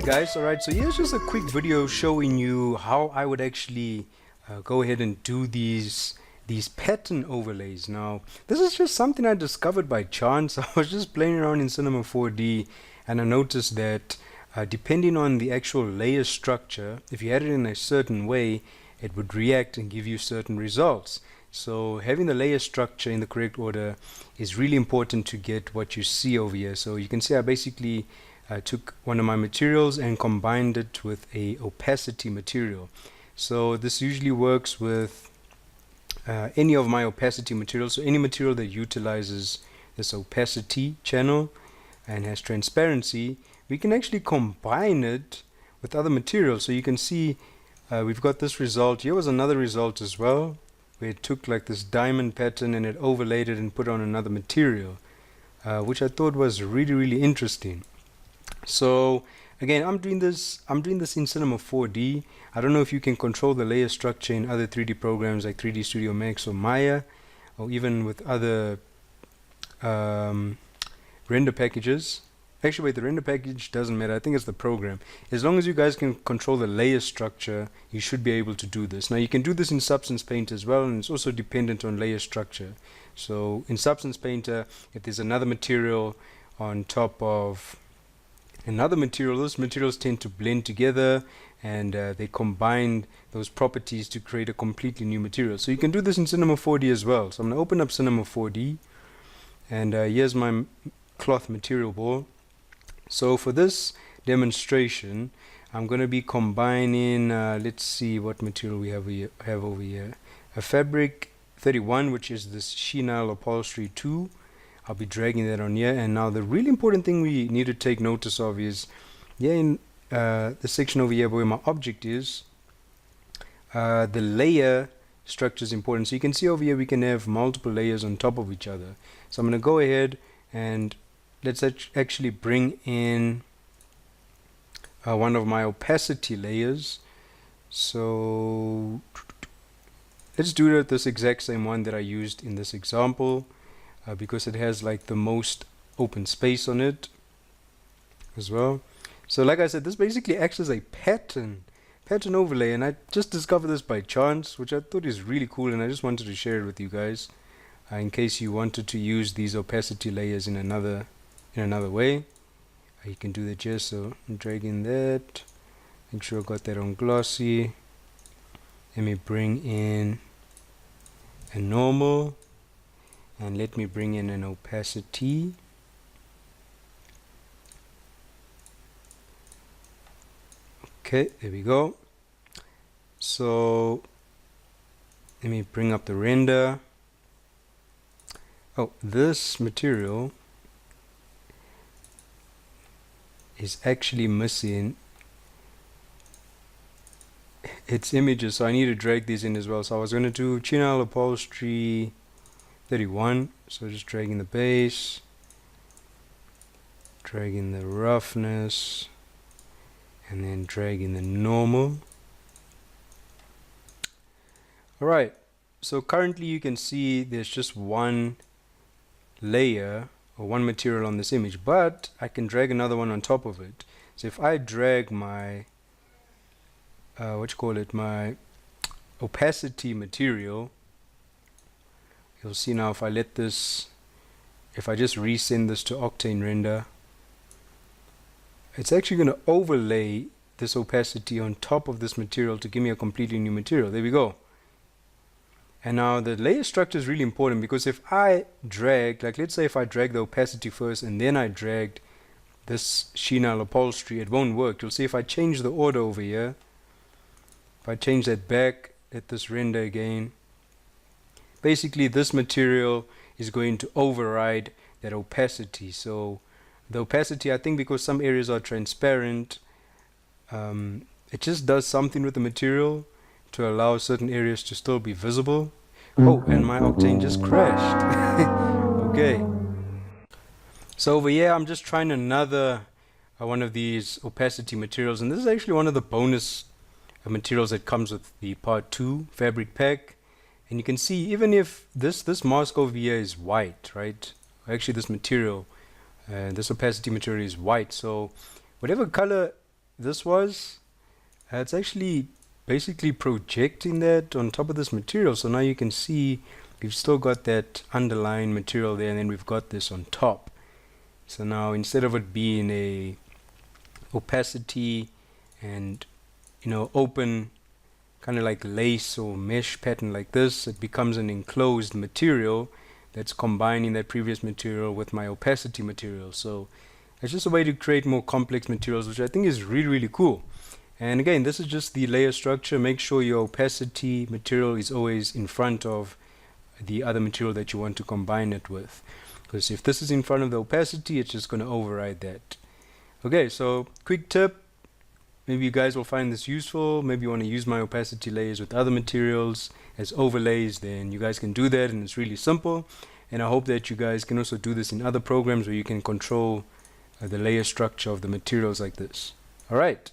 guys, alright, so here's just a quick video showing you how I would actually go ahead and do these pattern overlays. Now this is just something I discovered by chance. I was just playing around in Cinema 4D and I noticed that depending on the actual layer structure, if you had it in a certain way, it would react and give you certain results. So having the layer structure in the correct order is really important to get what you see over here. So you can see I basically took one of my materials and combined it with a opacity material. So this usually works with any of my opacity materials. So any material that utilizes this opacity channel and has transparency, we can actually combine it with other materials. So you can see we've got this result. Here was another result as well, where it took like this diamond pattern and it overlaid it and put on another material, which I thought was really interesting. So again, I'm doing this in Cinema 4D. I don't know if you can control the layer structure in other 3D programs like 3D Studio Max or Maya, or even with other render packages. Actually, wait, the render package doesn't matter. I think it's the program. As long as you guys can control the layer structure, you should be able to do this. Now you can do this in Substance Painter as well, and it's also dependent on layer structure. So in Substance Painter, if there's another material on top of another material, those materials tend to blend together and they combine those properties to create a completely new material. So you can do this in Cinema 4D as well. So I'm going to open up Cinema 4D, and here's my cloth material ball. So for this demonstration, I'm going to be combining, let's see what material we have over here. A fabric 31, which is this chenille upholstery 2. I'll be dragging that on here. And now the really important thing we need to take notice of is here in the section over here where my object is, the layer structure is important. So you can see over here we can have multiple layers on top of each other. So I'm going to go ahead and let's actually bring in one of my opacity layers. So let's do it this exact same one that I used in this example, because it has like the most open space on it as well. So like I said, this basically acts as a pattern overlay, and I just discovered this by chance, which I thought is really cool, and I just wanted to share it with you guys in case you wanted to use these opacity layers in another way. You can do that here. So I'm dragging that, make sure I got that on glossy. Let me bring in a normal, and let me bring in an opacity. Okay, there we go. So let me bring up the render. Oh, this material is actually missing its images, so I need to drag these in as well. So I was going to do chenille upholstery 31, so just dragging the base, dragging the roughness, and then dragging the normal. Alright, so currently you can see there's just one layer or one material on this image, but I can drag another one on top of it. So if I drag my my opacity material, you'll see now if I let this, if I just resend this to Octane Render, it's actually going to overlay this opacity on top of this material to give me a completely new material. There we go. And now the layer structure is really important, because if I drag, like let's say if I drag the opacity first and then I dragged this chenille upholstery, it won't work. You'll see if I change the order over here, if I change that back at this render again, basically this material is going to override that opacity. So the opacity, I think because some areas are transparent, it just does something with the material to allow certain areas to still be visible. Oh, and my Octane just crashed. Okay. So over here I'm just trying another one of these opacity materials, and this is actually one of the bonus materials that comes with the part 2 fabric pack. And you can see even if this mask over here is white, right? Actually this material, this opacity material is white, so whatever color this was, it's actually basically projecting that on top of this material. So now you can see we've still got that underlying material there, and then we've got this on top. So now instead of it being a opacity and open kind of like lace or mesh pattern like this, it becomes an enclosed material that's combining that previous material with my opacity material. So it's just a way to create more complex materials, which I think is really, really cool. And again, this is just the layer structure. Make sure your opacity material is always in front of the other material that you want to combine it with. Because if this is in front of the opacity, it's just going to override that. Okay, so quick tip. Maybe you guys will find this useful. Maybe you want to use my opacity layers with other materials as overlays, then you guys can do that, and it's really simple. And I hope that you guys can also do this in other programs where you can control the layer structure of the materials like this. All right.